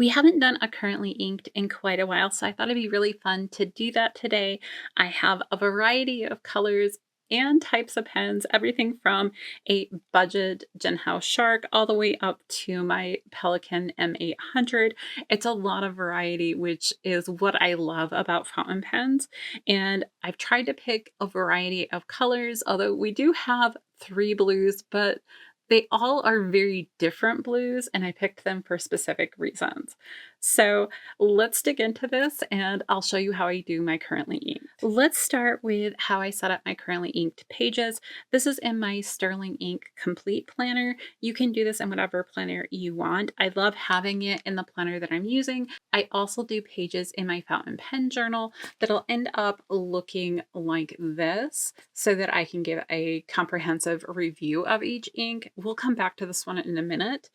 We haven't done a currently inked in quite a while, so I thought it'd be really fun to do that today. I have a variety of colors and types of pens, everything from a budget Genhouse Shark all the way up to my Pelikan M800. It's a lot of variety, which is what I love about fountain pens. And I've tried to pick a variety of colors, although we do have three blues, but they all are very different blues, and I picked them for specific reasons. So let's dig into this and I'll show you how I do my currently inked. Let's start with how I set up my currently inked pages. This is in my Sterling Ink Complete Planner. You can do this in whatever planner you want. I love having it in the planner that I'm using. I also do pages in my fountain pen journal that'll end up looking like this so that I can give a comprehensive review of each ink. We'll come back to this one in a minute.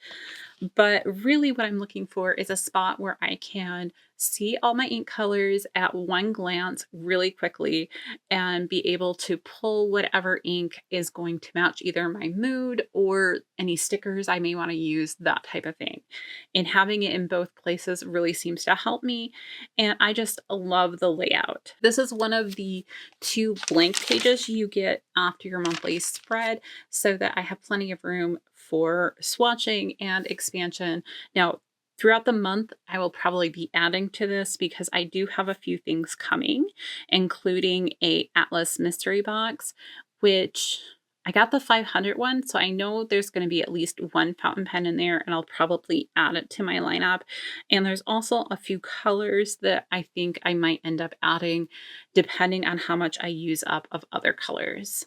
But really what I'm looking for is a spot where I can see all my ink colors at one glance really quickly and be able to pull whatever ink is going to match either my mood or any stickers I may want to use, that type of thing. And having it in both places really seems to help me, and I just love the layout. This is one of the 2 blank pages you get after your monthly spread so that I have plenty of room for swatching and expansion. Now, throughout the month, I will probably be adding to this because I do have a few things coming, including a Atlas mystery box, which I got the 500 one, so I know there's going to be at least one fountain pen in there, and I'll probably add it to my lineup. And there's also a few colors that I think I might end up adding depending on how much I use up of other colors.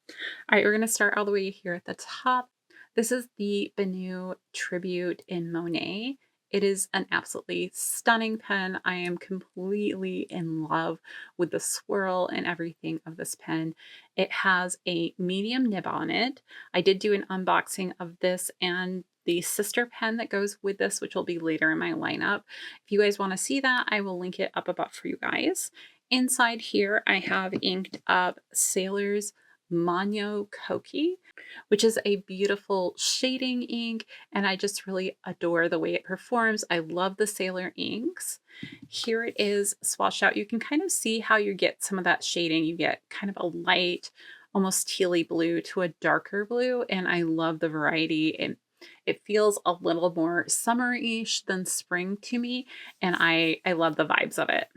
All right, we're going to start all the way here at the top. This is the Benu Tribute in Monet. It is an absolutely stunning pen. I am completely in love with the swirl and everything of this pen. It has a medium nib on it. I did do an unboxing of this and the sister pen that goes with this, which will be later in my lineup. If you guys want to see that, I will link it up above for you guys. Inside here, I have inked up Sailor's Manyo Koke, which is a beautiful shading ink, and I just really adore the way it performs. I love the Sailor inks. Here it is swatched out. You can kind of see how you get some of that shading. You get kind of a light, almost tealy blue to a darker blue, and I love the variety. And it feels a little more summer-ish than spring to me, and I love the vibes of it.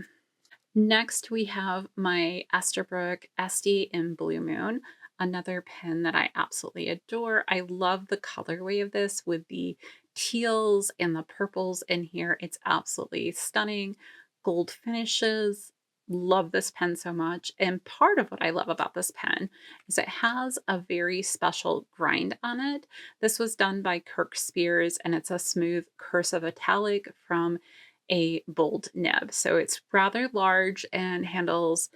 Next, we have my Esterbrook Estie in Blue Moon, another pen that I absolutely adore. I love the colorway of this with the teals and the purples in here. It's absolutely stunning. Gold finishes. Love this pen so much. And part of what I love about this pen is it has a very special grind on it. This was done by Kirk Spears, and it's a smooth cursive italic from a bold nib. So it's rather large and handles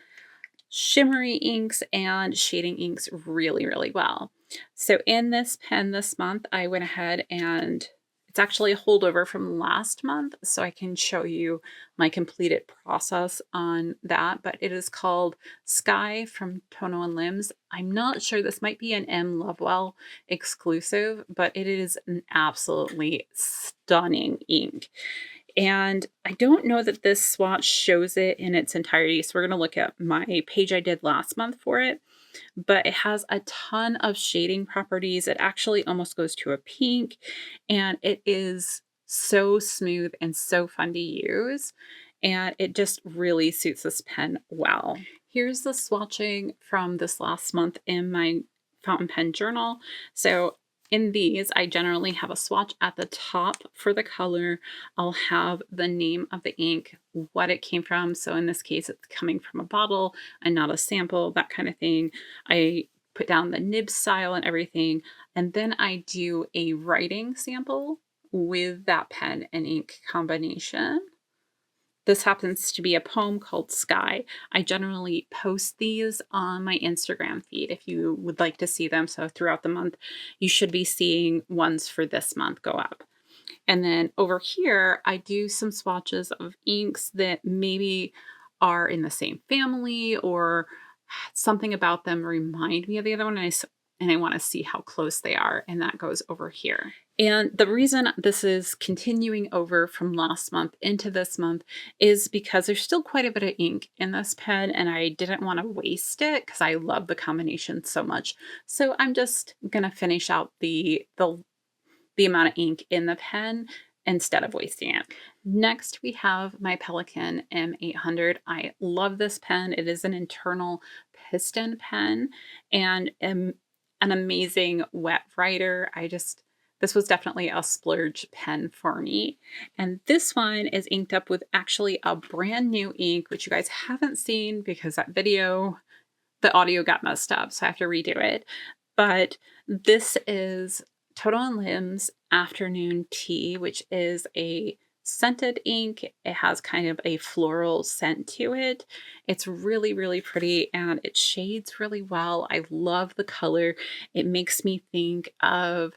shimmery inks and shading inks really, really well. So in this pen this month, I went ahead and it's actually a holdover from last month, so I can show you my completed process on that, but it is called Sky from Tono and Limbs. I'm not sure, this might be an M. Lovewell exclusive, but it is an absolutely stunning ink. And I don't know that this swatch shows it in its entirety, so we're going to look at my page I did last month for it. But it has a ton of shading properties. It actually almost goes to a pink, and it is so smooth and so fun to use. And it just really suits this pen well. Here's the swatching from this last month in my fountain pen journal. So in these, I generally have a swatch at the top for the color. I'll have the name of the ink, what it came from. So in this case, it's coming from a bottle and not a sample, that kind of thing. I put down the nib style and everything. And then I do a writing sample with that pen and ink combination. This happens to be a poem called Sky. I generally post these on my Instagram feed if you would like to see them. So throughout the month, you should be seeing ones for this month go up. And then over here, I do some swatches of inks that maybe are in the same family or something about them remind me of the other one. And I want to see how close they are. And that goes over here. And the reason this is continuing over from last month into this month is because there's still quite a bit of ink in this pen and I didn't want to waste it because I love the combination so much. So I'm just going to finish out the amount of ink in the pen instead of wasting it. Next, we have my Pelikan M800. I love this pen. It is an internal piston pen and an amazing wet writer. This was definitely a splurge pen for me. And this one is inked up with actually a brand new ink, which you guys haven't seen because the audio got messed up, so I have to redo it. But this is Tono and Lim's Afternoon Tea, which is a scented ink. It has kind of a floral scent to it. It's really, really pretty and it shades really well. I love the color. It makes me think of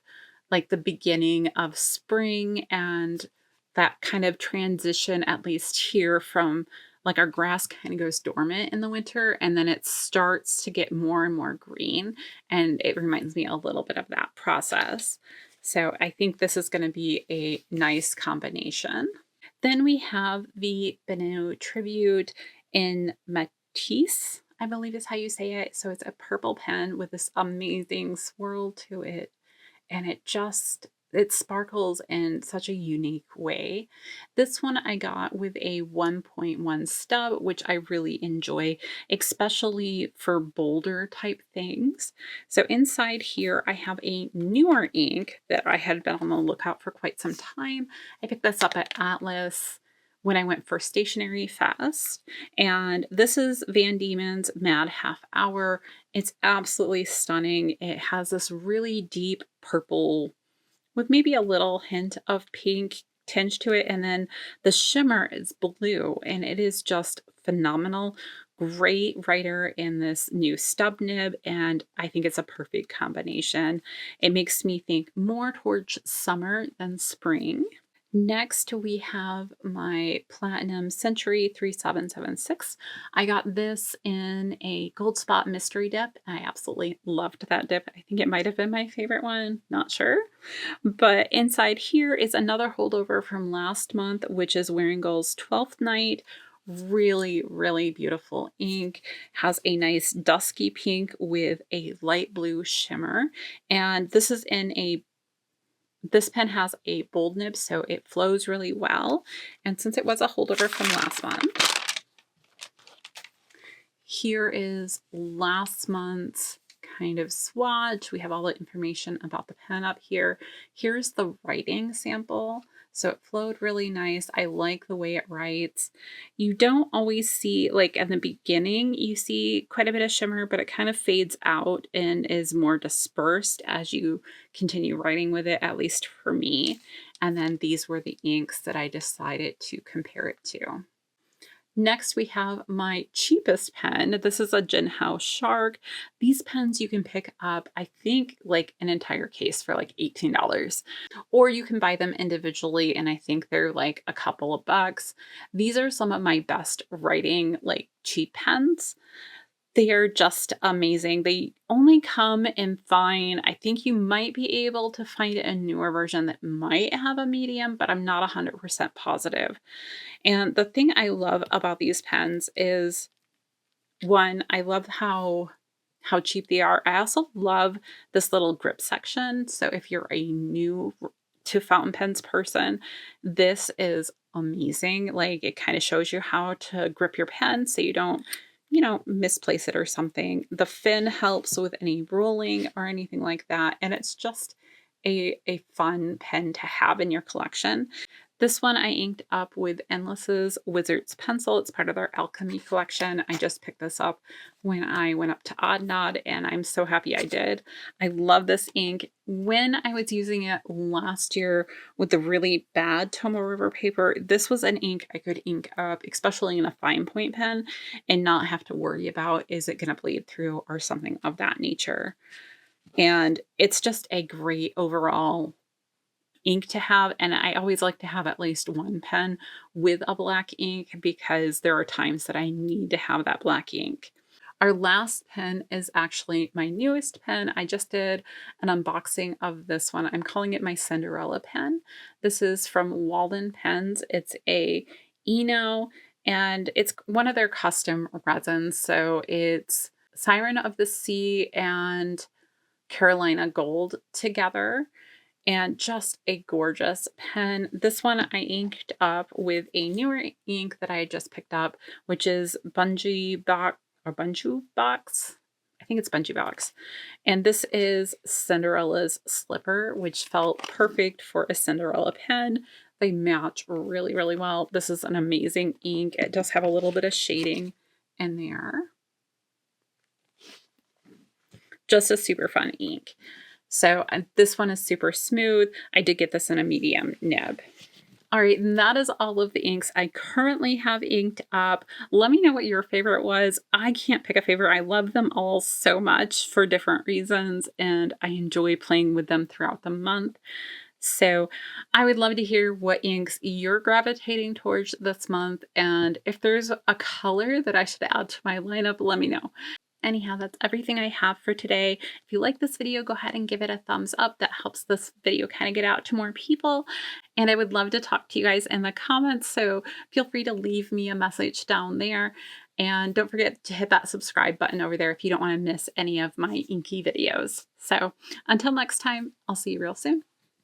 like the beginning of spring and that kind of transition, at least here, from like our grass kind of goes dormant in the winter and then it starts to get more and more green. And it reminds me a little bit of that process. So I think this is going to be a nice combination. Then we have the Benu Tribute in Matisse, I believe is how you say it. So it's a purple pen with this amazing swirl to it. And it sparkles in such a unique way. This one I got with a 1.1 stub, which I really enjoy, especially for bolder type things. So inside here, I have a newer ink that I had been on the lookout for quite some time. I picked this up at Atlas when I went for Stationery Fest. And this is Van Dieman's Mad Half Hour. It's absolutely stunning. It has this really deep purple with maybe a little hint of pink tinge to it. And then the shimmer is blue and it is just phenomenal. Great writer in this new stub nib. And I think it's a perfect combination. It makes me think more towards summer than spring. Next, we have my Platinum Century 3776. I got this in a Gold Spot Mystery Dip. I absolutely loved that dip. I think it might have been my favorite one, not sure. But inside here is another holdover from last month, which is Wearingeul's 12th Night. Really, really beautiful ink. Has a nice dusky pink with a light blue shimmer. And this pen has a bold nib, so it flows really well. And since it was a holdover from last month, here is last month's kind of swatch. We have all the information about the pen up here. Here's the writing sample. So it flowed really nice. I like the way it writes. You don't always see, like in the beginning, you see quite a bit of shimmer, but it kind of fades out and is more dispersed as you continue writing with it, at least for me. And then these were the inks that I decided to compare it to. Next, we have my cheapest pen. This is a Jinhao Shark. These pens you can pick up, I think, like an entire case for like $18. Or you can buy them individually, and I think they're like a couple of bucks. These are some of my best writing, like cheap pens. They are just amazing. They only come in fine. I think you might be able to find a newer version that might have a medium, but I'm not 100% positive. And the thing I love about these pens is, one, I love how cheap they are. I also love this little grip section. So if you're a new to fountain pens person, this is amazing. Like it kind of shows you how to grip your pen so you don't misplace it or something. The fin helps with any rolling or anything like that. And it's just a fun pen to have in your collection. This one I inked up with Endless's Wizard's Pencil. It's part of their Alchemy collection. I just picked this up when I went up to Odd Nod, and I'm so happy I did. I love this ink. When I was using it last year with the really bad Tomo River paper, this was an ink I could ink up, especially in a fine point pen, and not have to worry about, is it going to bleed through or something of that nature. And it's just a great overall ink to have, and I always like to have at least one pen with a black ink because there are times that I need to have that black ink. Our last pen is actually my newest pen. I just did an unboxing of this one. I'm calling it my Cinderella pen. This is from Walden Pens. It's a Eno, and it's one of their custom resins. So it's Siren of the Sea and Carolina Gold together, and just a gorgeous pen. This one I inked up with a newer ink that I just picked up, which is BunguBox or BunguBox. I think it's BunguBox. And this is Cinderella's Slipper, which felt perfect for a Cinderella pen. They match really, really well. This is an amazing ink. It does have a little bit of shading in there. Just a super fun ink. So this one is super smooth. I did get this in a medium nib. All right, and that is all of the inks I currently have inked up. Let me know what your favorite was. I can't pick a favorite. I love them all so much for different reasons, and I enjoy playing with them throughout the month. So I would love to hear what inks you're gravitating towards this month, and if there's a color that I should add to my lineup, let me know. Anyhow, that's everything I have for today. If you like this video, go ahead and give it a thumbs up. That helps this video kind of get out to more people. And I would love to talk to you guys in the comments, so feel free to leave me a message down there. And don't forget to hit that subscribe button over there if you don't want to miss any of my inky videos. So until next time, I'll see you real soon.